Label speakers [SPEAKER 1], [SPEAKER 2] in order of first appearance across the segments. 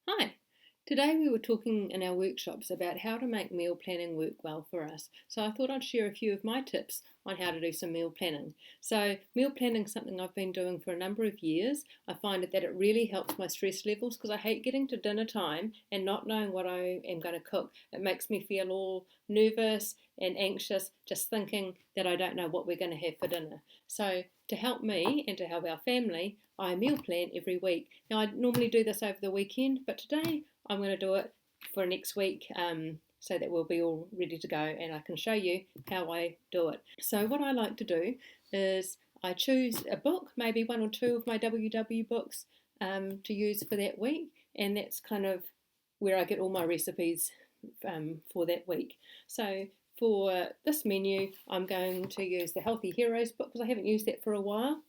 [SPEAKER 1] Hi. Today we were talking in our workshops about how to make meal planning work well for us. So I thought I'd share a few of my tips on how to do some meal planning. So meal planning is something I've been doing for a number of years. I find that it really helps my stress levels because I hate getting to dinner time and not knowing what I am going to cook. It makes me feel all nervous and anxious just thinking that I don't know what we're going to have for dinner. So to help me and to help our family, I meal plan every week. Now I normally do this over the weekend, but today I'm going to do it for next week so that we'll be all ready to go and I can show you how I do it. So what I like to do is I choose a book, maybe one or two of my WW books to use for that week, and that's kind of where I get all my recipes for that week. So for this menu, I'm going to use the Healthy Heroes book because I haven't used that for a while,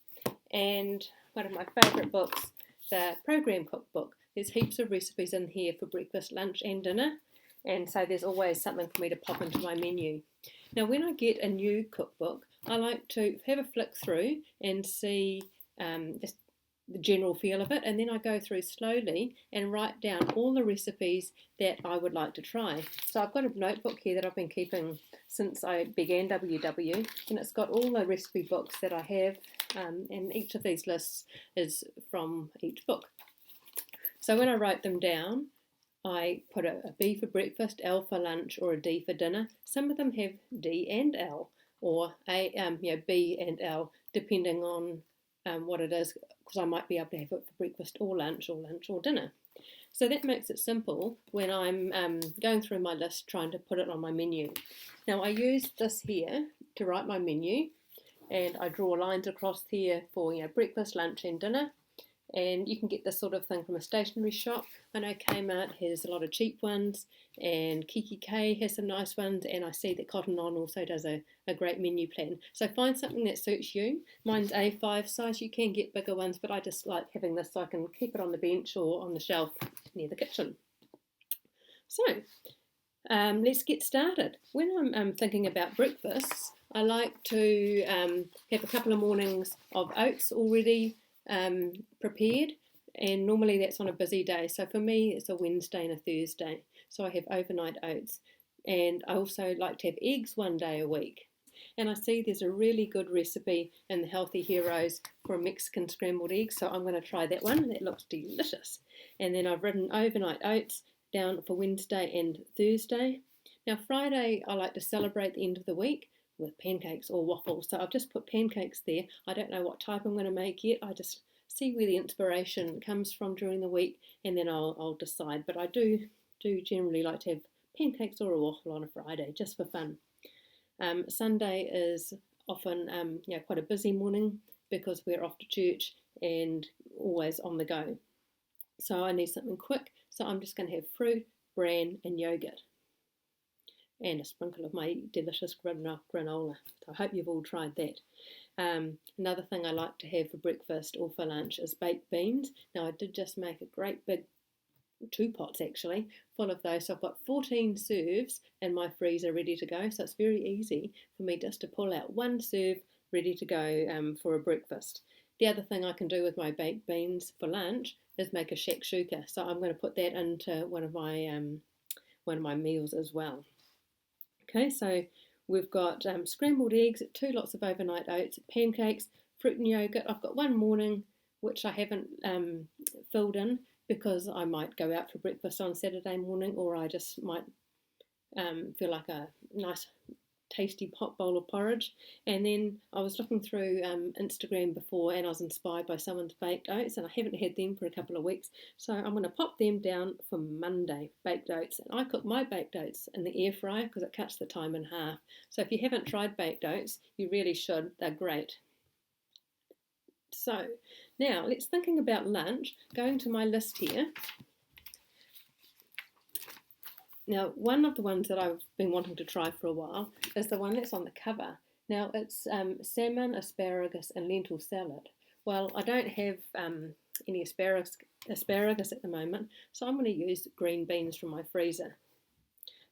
[SPEAKER 1] and one of my favourite books, the Program Cookbook. There's heaps of recipes in here for breakfast, lunch and dinner, and so there's always something for me to pop into my menu. Now when I get a new cookbook, I like to have a flick through and see just the general feel of it, and then I go through slowly and write down all the recipes that I would like to try. So I've got a notebook here that I've been keeping since I began WW, and it's got all the recipe books that I have, and each of these lists is from each book. So when I write them down, I put a B for breakfast, L for lunch, or a D for dinner. Some of them have D and L, or B and L, depending on what it is, because I might be able to have it for breakfast or lunch or dinner. So that makes it simple when I'm going through my list trying to put it on my menu. Now I use this here to write my menu, and I draw lines across here for breakfast, lunch and dinner. And you can get this sort of thing from a stationery shop. I know Kmart has a lot of cheap ones, and Kiki K has some nice ones, and I see that Cotton On also does a great menu plan. So find something that suits you. Mine's A5 size. You can get bigger ones, but I just like having this so I can keep it on the bench or on the shelf near the kitchen. So let's get started. When I'm thinking about breakfasts, I like to have a couple of mornings of oats already prepared, and normally that's on a busy day. So for me, it's a Wednesday and a Thursday. So I have overnight oats, and I also like to have eggs one day a week. And I see there's a really good recipe in the Healthy Heroes for a Mexican scrambled egg, so I'm going to try that one. That looks delicious. And then I've written overnight oats down for Wednesday and Thursday. Now Friday I like to celebrate the end of the week with pancakes or waffles. So I've just put pancakes there. I don't know what type I'm going to make yet. I just see where the inspiration comes from during the week, and then I'll decide. But I do generally like to have pancakes or a waffle on a Friday just for fun. Sunday is often quite a busy morning because we're off to church and always on the go. So I need something quick. So I'm just going to have fruit, bran and yogurt, and a sprinkle of my delicious granola. So I hope you've all tried that. Another thing I like to have for breakfast or for lunch is baked beans. Now I did just make a great big 2 pots actually full of those. So I've got 14 serves in my freezer ready to go. So it's very easy for me just to pull out one serve ready to go for a breakfast. The other thing I can do with my baked beans for lunch is make a shakshuka. So I'm going to put that into one of my meals as well. Okay, so we've got scrambled eggs, 2 lots of overnight oats, pancakes, fruit and yogurt. I've got one morning which I haven't filled in because I might go out for breakfast on Saturday morning, or I just might feel like a nice tasty pot bowl of porridge. And then I was looking through Instagram before, and I was inspired by someone's baked oats, and I haven't had them for a couple of weeks, so I'm going to pop them down for Monday, baked oats. And I cook my baked oats in the air fryer because it cuts the time in half. So if you haven't tried baked oats, you really should. They're great. So now let's thinking about lunch. Going to my list here. Now, one of the ones that I've been wanting to try for a while is the one that's on the cover. Now, it's salmon, asparagus and lentil salad. Well, I don't have any asparagus at the moment, so I'm going to use green beans from my freezer.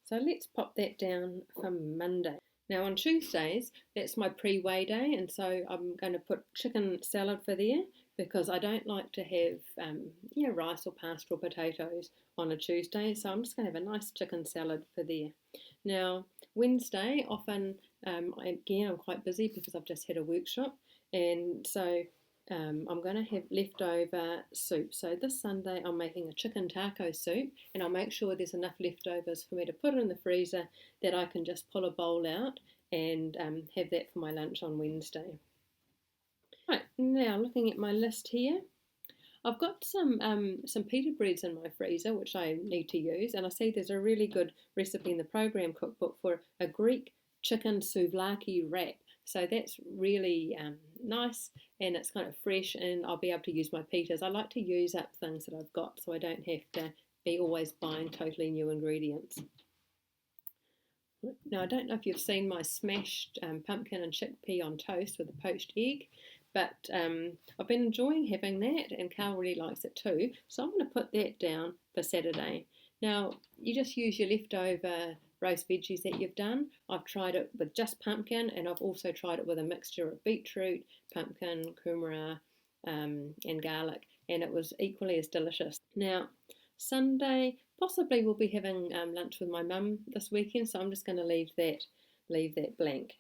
[SPEAKER 1] So let's pop that down for Monday. Now on Tuesdays, that's my pre-weigh day, and so I'm going to put chicken salad for there because I don't like to have rice or pasta or potatoes on a Tuesday, so I'm just going to have a nice chicken salad for there. Now Wednesday, often again I'm quite busy because I've just had a workshop, and so I'm going to have leftover soup. So this Sunday I'm making a chicken taco soup, and I'll make sure there's enough leftovers for me to put it in the freezer that I can just pull a bowl out and have that for my lunch on Wednesday. Right, now looking at my list here, I've got some pita breads in my freezer which I need to use, and I see there's a really good recipe in the program cookbook for a Greek chicken souvlaki wrap. So that's really nice, and it's kind of fresh, and I'll be able to use my pitas. I like to use up things that I've got so I don't have to be always buying totally new ingredients. Now, I don't know if you've seen my smashed pumpkin and chickpea on toast with a poached egg, but I've been enjoying having that, and Carl really likes it too, so I'm going to put that down for Saturday. Now, you just use your leftover roast veggies that you've done. I've tried it with just pumpkin, and I've also tried it with a mixture of beetroot, pumpkin, kumara, and garlic, and it was equally as delicious. Now, Sunday, possibly we'll be having lunch with my mum this weekend, so I'm just going to leave that blank.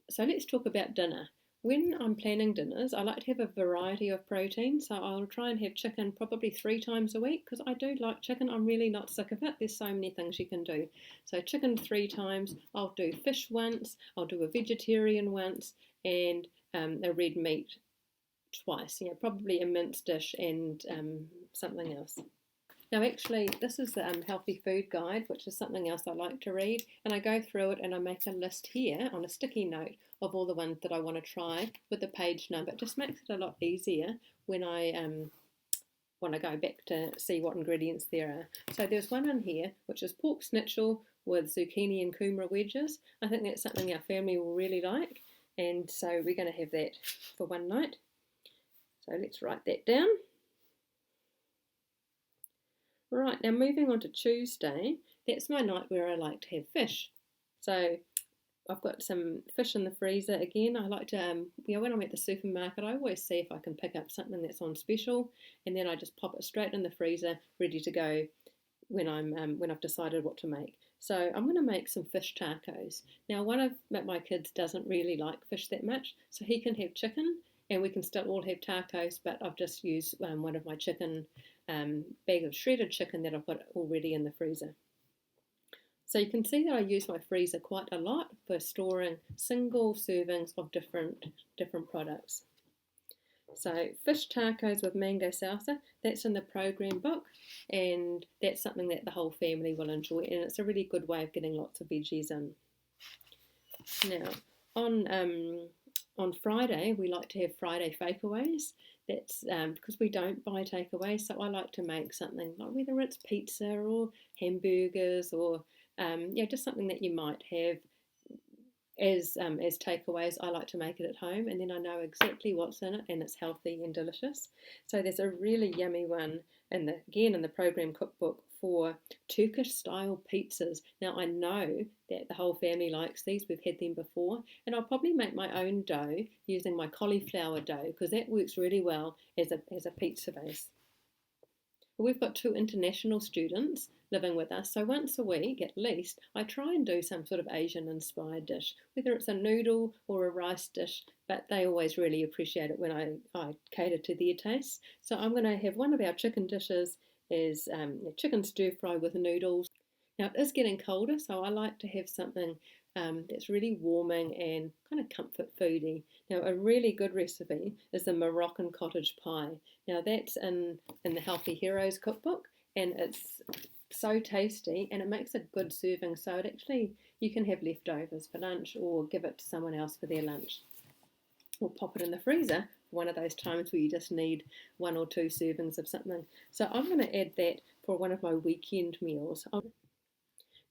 [SPEAKER 1] So let's talk about dinner. When I'm planning dinners, I like to have a variety of protein, so I'll try and have chicken probably 3 times a week because I do like chicken. I'm really not sick of it. There's so many things you can do. So chicken 3 times, I'll do fish once, I'll do a vegetarian once, and a red meat twice. Probably a mince dish and something else. Now, actually, this is the Healthy Food Guide, which is something else I like to read, and I go through it and I make a list here on a sticky note of all the ones that I want to try with the page number. It just makes it a lot easier when I want to go back to see what ingredients there are. So there's one in here, which is pork schnitzel with zucchini and kumara wedges. I think that's something our family will really like, and so we're going to have that for one night. So let's write that down. Right, now moving on to Tuesday, that's my night where I like to have fish. So I've got some fish in the freezer again. I like to, when I'm at the supermarket, I always see if I can pick up something that's on special, and then I just pop it straight in the freezer, ready to go when I've decided what to make. So I'm going to make some fish tacos. Now, one of my kids doesn't really like fish that much, so he can have chicken, and we can still all have tacos, but I've just used one of my chicken bag of shredded chicken that I've got already in the freezer. So you can see that I use my freezer quite a lot for storing single servings of different products. So fish tacos with mango salsa, that's in the program book, and that's something that the whole family will enjoy, and it's a really good way of getting lots of veggies in. Now, on Friday, we like to have Friday fakeaways. That's because we don't buy takeaways, so I like to make something like whether it's pizza or hamburgers or just something that you might have as takeaways. I like to make it at home, and then I know exactly what's in it, and it's healthy and delicious. So there's a really yummy one in the program cookbook for Turkish style pizzas. Now I know that the whole family likes these. We've had them before, and I'll probably make my own dough using my cauliflower dough because that works really well as a pizza base. We've got 2 international students living with us, so once a week at least I try and do some sort of Asian inspired dish, whether it's a noodle or a rice dish, but they always really appreciate it when I cater to their tastes. So I'm going to have one of our chicken dishes is chicken stir fry with noodles. Now it is getting colder, so I like to have something that's really warming and kind of comfort foody. Now a really good recipe is the Moroccan cottage pie. Now that's in the Healthy Heroes cookbook, and it's so tasty and it makes a good serving, so it actually you can have leftovers for lunch or give it to someone else for their lunch, or pop it in the freezer for one of those times where you just need 1 or 2 servings of something. So I'm going to add that for one of my weekend meals.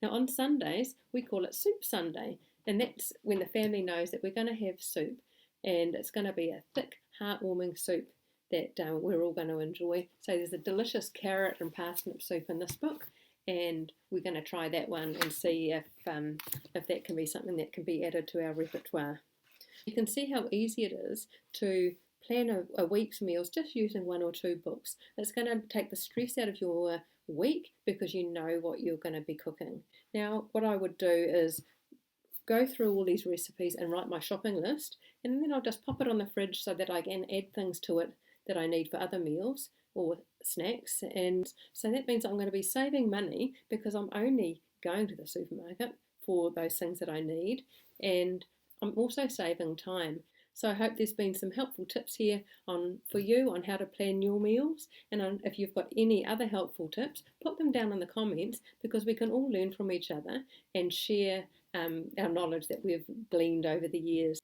[SPEAKER 1] Now on Sundays we call it Soup Sunday, and that's when the family knows that we're going to have soup, and it's going to be a thick, heartwarming soup that we're all going to enjoy. So there's a delicious carrot and parsnip soup in this book, and we're going to try that one and see if that can be something that can be added to our repertoire. You can see how easy it is to plan a week's meals just using 1 or 2 books. It's going to take the stress out of your week because you know what you're going to be cooking. Now, what I would do is go through all these recipes and write my shopping list, and then I'll just pop it on the fridge so that I can add things to it that I need for other meals or snacks. And so that means I'm going to be saving money because I'm only going to the supermarket for those things that I need, and I'm also saving time. So I hope there's been some helpful tips here for you on how to plan your meals. And if you've got any other helpful tips, put them down in the comments because we can all learn from each other and share our knowledge that we've gleaned over the years.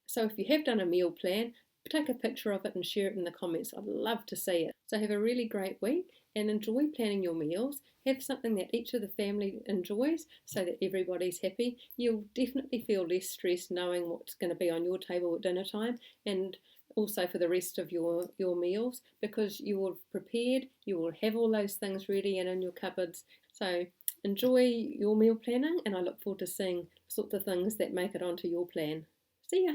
[SPEAKER 1] So if you have done a meal plan, take a picture of it and share it in the comments. I'd love to see it. So have a really great week and enjoy planning your meals. Have something that each of the family enjoys so that everybody's happy. You'll definitely feel less stressed knowing what's going to be on your table at dinner time, and also for the rest of your meals, because you will have prepared, you will have all those things ready and in your cupboards. So enjoy your meal planning, and I look forward to seeing the sorts of things that make it onto your plan. See ya!